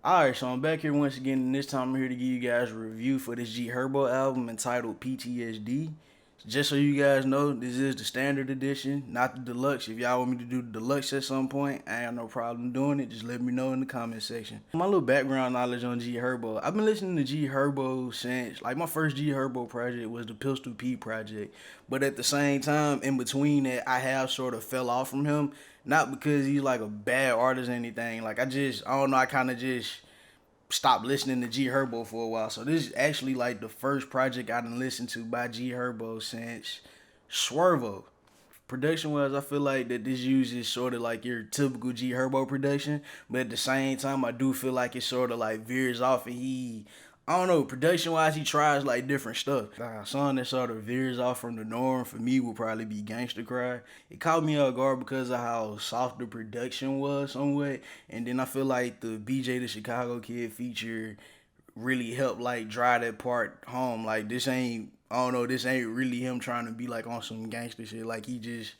Alright, so I'm back here once again, and this time I'm here to give you guys a review for this G Herbo album entitled PTSD. Just so you guys know, this is the standard edition, not the deluxe. If y'all want me to do the deluxe at some point, I ain't got no problem doing it. Just let me know in the comment section. My little background knowledge on G Herbo. I've been listening to G Herbo since, like, my first G Herbo project was the Pistol P project. But at the same time, in between that, I have sort of fell off from him. Not because he's like a bad artist or anything. Like, I don't know, I kind of just stopped listening to G Herbo for a while. So this is actually like the first project I done listened to by G Herbo since Swervo. Production wise, I feel like that this uses sort of like your typical G Herbo production, but at the same time, I do feel like it sort of like veers off, and I don't know, production wise, he tries like different stuff. A song that sort of veers off from the norm for me would probably be Gangsta Cry. It caught me off guard because of how soft the production was somewhat, and then I feel like the BJ the Chicago Kid feature really helped like drive that part home. Like, this ain't, I don't know, this ain't really him trying to be like on some gangster shit. Like, he just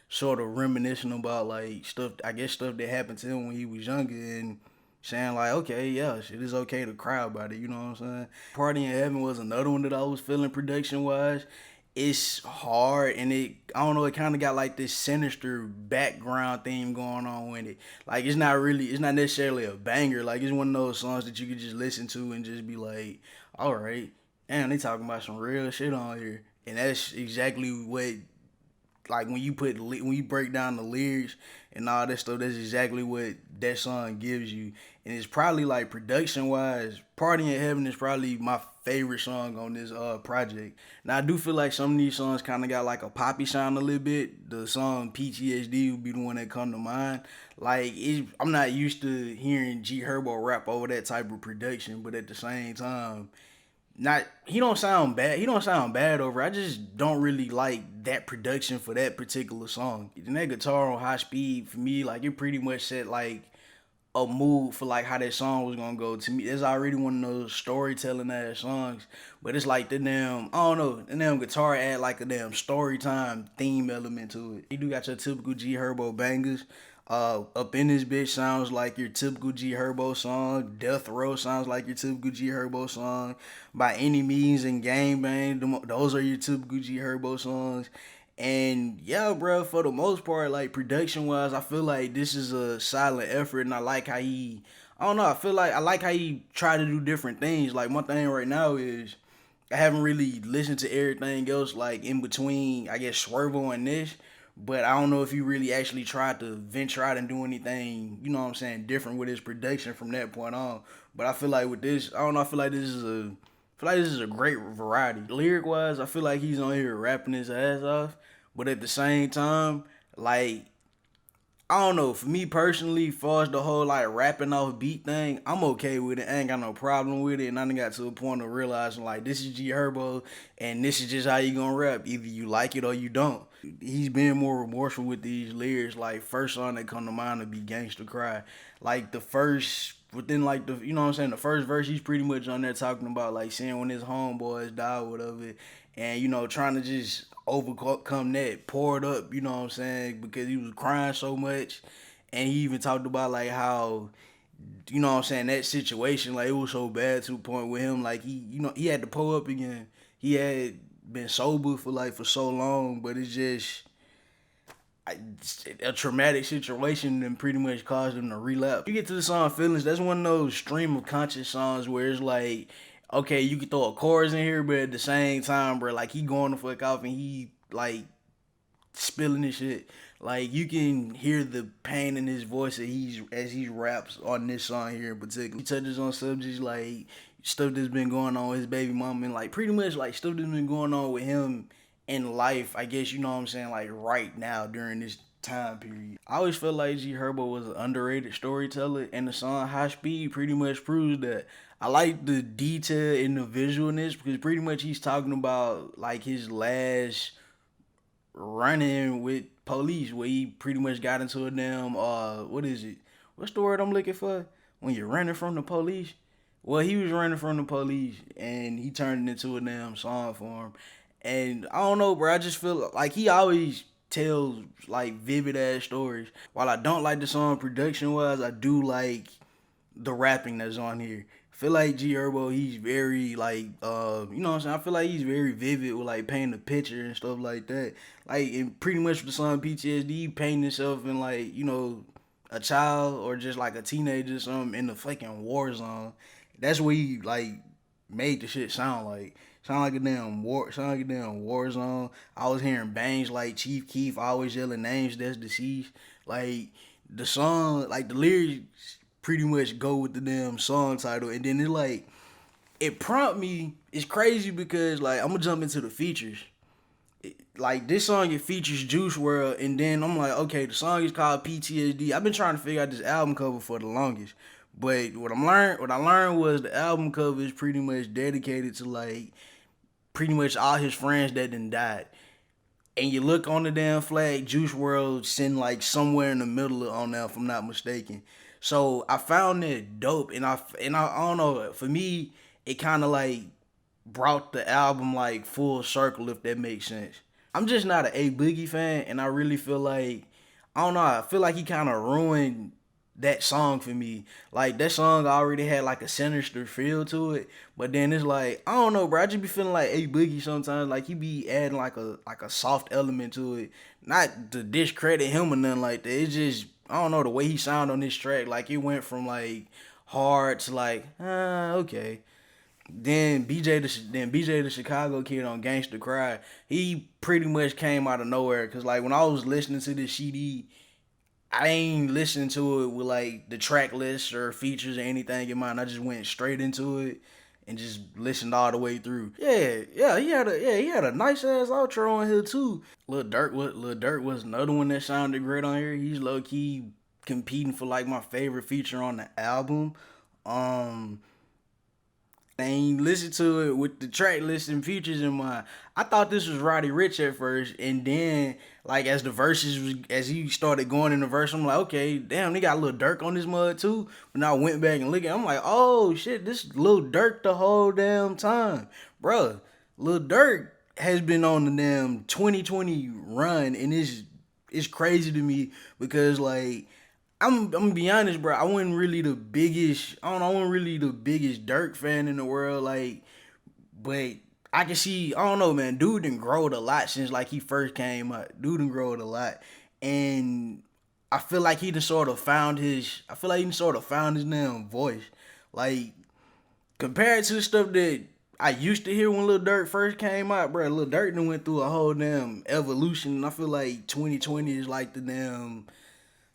sort of reminiscing about like stuff, I guess stuff that happened to him when he was younger, and saying like, okay, yeah, shit is okay to cry about it, you know what I'm saying? Party in Heaven was another one that I was feeling production wise. It's hard, and I don't know, it kind of got like this sinister background theme going on with it. Like, it's not necessarily a banger. Like, it's one of those songs that you could just listen to and just be like, all right, damn, they talking about some real shit on here. And that's exactly what, like, when you break down the lyrics and all that stuff, that's exactly what that song gives you. And it's probably like production wise, Party in Heaven is probably my favorite song on this project. Now, I do feel like some of these songs kind of got like a poppy sound a little bit. The song PTSD would be the one that come to mind. Like, I'm not used to hearing G Herbo rap over that type of production, but at the same time, not he don't sound bad. He don't sound bad over. I just don't really like that production for that particular song. And that guitar on high speed for me, like, it pretty much set like a mood for like how that song was gonna go. To me, it's already one of those storytelling ass songs. But it's like the damn, I don't know, the damn guitar add like a damn story time theme element to it. You do got your typical G Herbo bangers. Up in This Bitch sounds like your typical G Herbo song. Death Row sounds like your typical G Herbo song. By Any Means and Gang Bang, those are your typical G Herbo songs. And yeah, bro, for the most part, like, production wise, I feel like this is a silent effort, and I like how I don't know, I feel like I like how he try to do different things. Like, my thing right now is I haven't really listened to everything else, like, in between, I guess, Swervo and this. But I don't know if he really actually tried to venture out and do anything, you know what I'm saying, different with his production from that point on. But I feel like with this, I don't know, I feel like this is a great variety. Lyric wise, I feel like he's on here rapping his ass off. But at the same time, like, I don't know, for me personally, as far as the whole like rapping off beat thing, I'm okay with it. I ain't got no problem with it. And I done got to a point of realizing like, this is G Herbo and this is just how you gonna rap. Either you like it or you don't. He's being more remorseful with these lyrics. Like, first song that come to mind would be Gangsta Cry. Like, the first, within like the, you know what I'm saying, the first verse, he's pretty much on there talking about like seeing when his homeboys die or whatever, and, you know, trying to just overcome that, pour it up, you know what I'm saying, because he was crying so much. And he even talked about like how, you know what I'm saying, that situation, like, it was so bad to a point with him, like, you know, he had to pull up again. He had been sober for so long, but it's just a traumatic situation and pretty much caused him to relapse. You get to the song Feelings, that's one of those stream of conscious songs where it's like, okay, you can throw a chorus in here, but at the same time, bro, like, he going the fuck off and he like spilling his shit. Like, you can hear the pain in his voice as he raps on this song here in particular. He touches on subjects like stuff that's been going on with his baby mama, and like pretty much like stuff that's been going on with him in life, I guess, you know what I'm saying, like right now during this time period. I always felt like G Herbo was an underrated storyteller, and the song High Speed pretty much proves that. I like the detail in the visualness because pretty much he's talking about like his last running with police, where he pretty much got into a damn what is it? What's the word I'm looking for? When you're running from the police? Well, he was running from the police and he turned it into a damn song for him. And I don't know, bro. I just feel like he always tells like vivid ass stories. While I don't like the song production wise, I do like the rapping that's on here. I feel like G Herbo, he's very like you know what I'm saying? I feel like he's very vivid with like painting a picture and stuff like that. Like and pretty much with the song PTSD, he painting himself in like, you know, a child or just like a teenager or something in the fucking war zone. That's what he like made the shit sound like. Sound like a damn war zone. I was hearing bangs like Chief Keef always yelling names that's deceased. Like the song, like the lyrics pretty much go with the damn song title, and then it prompt me. It's crazy because like I'm gonna jump into the features. Like this song, it features Juice World, and then I'm like, okay, the song is called PTSD. I've been trying to figure out this album cover for the longest, but what I learned was the album cover is pretty much dedicated to like pretty much all his friends that done died. And you look on the damn flag, Juice World sitting like somewhere in the middle on there, if I'm not mistaken. So I found it dope, and I don't know. For me, it kind of like brought the album like full circle, if that makes sense. I'm just not an A Boogie fan, and I really feel like I don't know. I feel like he kind of ruined that song for me. Like that song already had like a sinister feel to it, but then it's like I don't know, bro. I just be feeling like A Boogie sometimes. Like he be adding like a soft element to it, not to discredit him or nothing like that. It's just I don't know the way he sound on this track. Like it went from like hard to like okay. Then BJ the Chicago kid on Gangsta Cry, he pretty much came out of nowhere. Cause like when I was listening to this CD, I ain't listening to it with like the track list or features or anything in mind. I just went straight into it and just listened all the way through. Yeah, he had a nice ass outro on here too. Lil Durk was another one that sounded great on here. He's low key competing for like my favorite feature on the album. Um I ain't listen to it with the track list and features in mind. I thought this was Roddy Rich at first, and then like as he started going in the verse, I'm like, okay, damn, they got Lil Durk on this mud too. But now I went back and looked at, I'm like, oh shit, this Lil Durk the whole damn time, bruh. Lil Durk has been on the damn 2020 run, and it's crazy to me because like I'm gonna be honest, bro. I wasn't really the biggest. I don't know. I wasn't really the biggest Dirk fan in the world. Like, but I can see. I don't know, man. Dude done growed a lot since like he first came out. Dude done growed a lot, and I feel like he done sort of found his. I feel like he done sort of found his damn voice. Like compared to the stuff that I used to hear when Lil Durk first came out, bro. Lil Durk done went through a whole damn evolution, and I feel like 2020 is like the damn.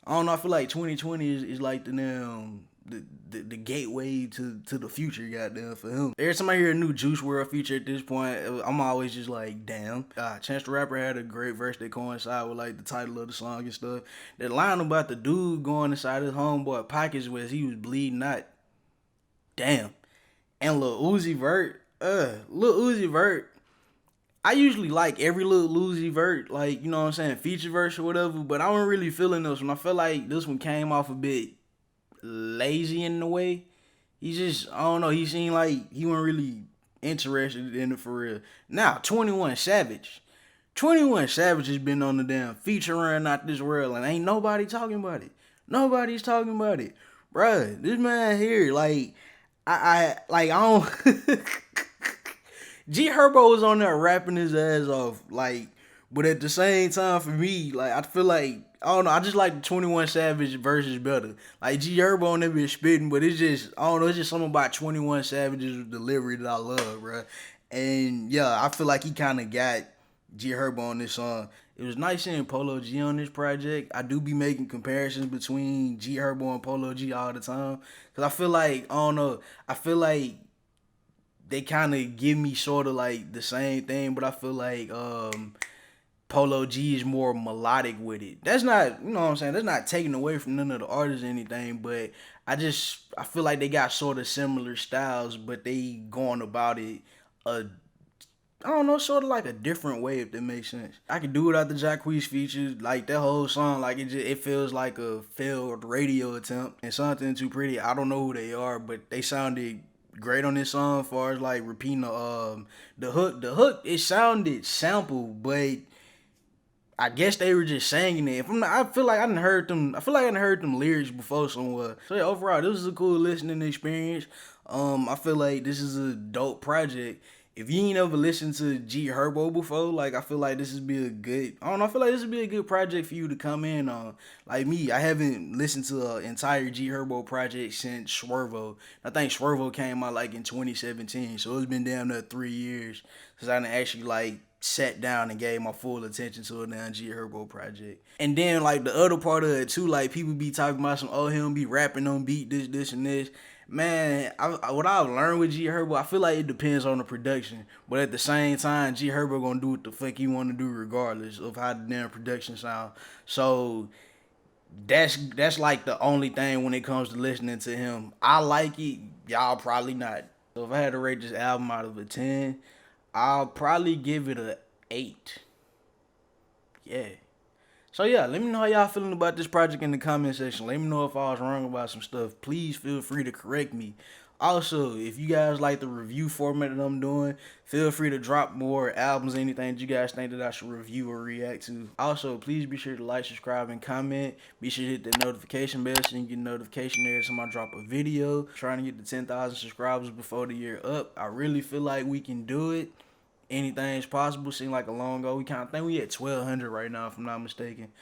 I don't know. I feel like 2020 is like the damn the gateway to the future. Goddamn for him. Every time I hear a new Juice World feature at this point, I'm always just like, damn. Chance the Rapper had a great verse that coincided with like the title of the song and stuff. That line about the dude going inside his homeboy pockets where he was bleeding out. Damn. And Lil Uzi Vert, I usually like every little Lucy Vert, like, you know what I'm saying, feature verse or whatever, but I wasn't really feeling this one. I feel like this one came off a bit lazy in the way. He just, I don't know, he seemed like he wasn't really interested in it for real. Now, 21 Savage. 21 Savage has been on the damn feature run out this world, and ain't nobody talking about it. Nobody's talking about it. Bruh, this man here, like, I don't... G Herbo was on there rapping his ass off, like, but at the same time, for me, like, I feel like I don't know, I just like the 21 Savage verses better. Like G Herbo on there been spitting, but it's just I don't know, it's just something about 21 Savage's delivery that I love, bro. And yeah, I feel like he kind of got G Herbo on this song. It was nice seeing Polo G on this project. I do be making comparisons between G Herbo and Polo G all the time, cause I feel like I don't know, I feel like they kind of give me sort of like the same thing, but I feel like Polo G is more melodic with it. That's not, you know what I'm saying, that's not taking away from none of the artists or anything, but I feel like they got sort of similar styles, but they going about it I don't know, sort of like a different way, if that makes sense. I could do without the Jacquees features, like that whole song, like it feels like a failed radio attempt. And Something Too Pretty, I don't know who they are, but they sounded great on this song as far as like repeating the hook. The hook, it sounded sample, but I guess they were just singing it. If I'm not, I feel like I done heard them. I feel like I done heard them lyrics before somewhere. So yeah, overall, this was a cool listening experience. I feel like this is a dope project. If you ain't ever listened to G Herbo before, like I feel like this would be a good. I don't know. I feel like this would be a good project for you to come in on. Like me, I haven't listened to an entire G Herbo project since Swervo. I think Swervo came out like in 2017, so it's been damn near 3 years since I done actually like sat down and gave my full attention to a damn G Herbo project. And then like the other part of it too, like people be talking about some him be rapping on beat this and this. Man, what I've learned with G Herbo, I feel like it depends on the production, but at the same time, G Herbo gonna do what the fuck he want to do regardless of how the damn production sound. So that's like the only thing when it comes to listening to him. I like it, y'all probably not. So if I had to rate this album out of a 10, I'll probably give it a 8. Yeah. So yeah, let me know how y'all feeling about this project in the comment section. Let me know if I was wrong about some stuff. Please feel free to correct me. Also, if you guys like the review format that I'm doing, feel free to drop more albums, anything that you guys think that I should review or react to. Also, please be sure to like, subscribe, and comment. Be sure to hit the notification bell so you can get a notification every time I drop a video. Trying to get to 10,000 subscribers before the year up. I really feel like we can do it. Anything's possible. Seems like a long goal. We kind of think we at 1,200 right now, if I'm not mistaken.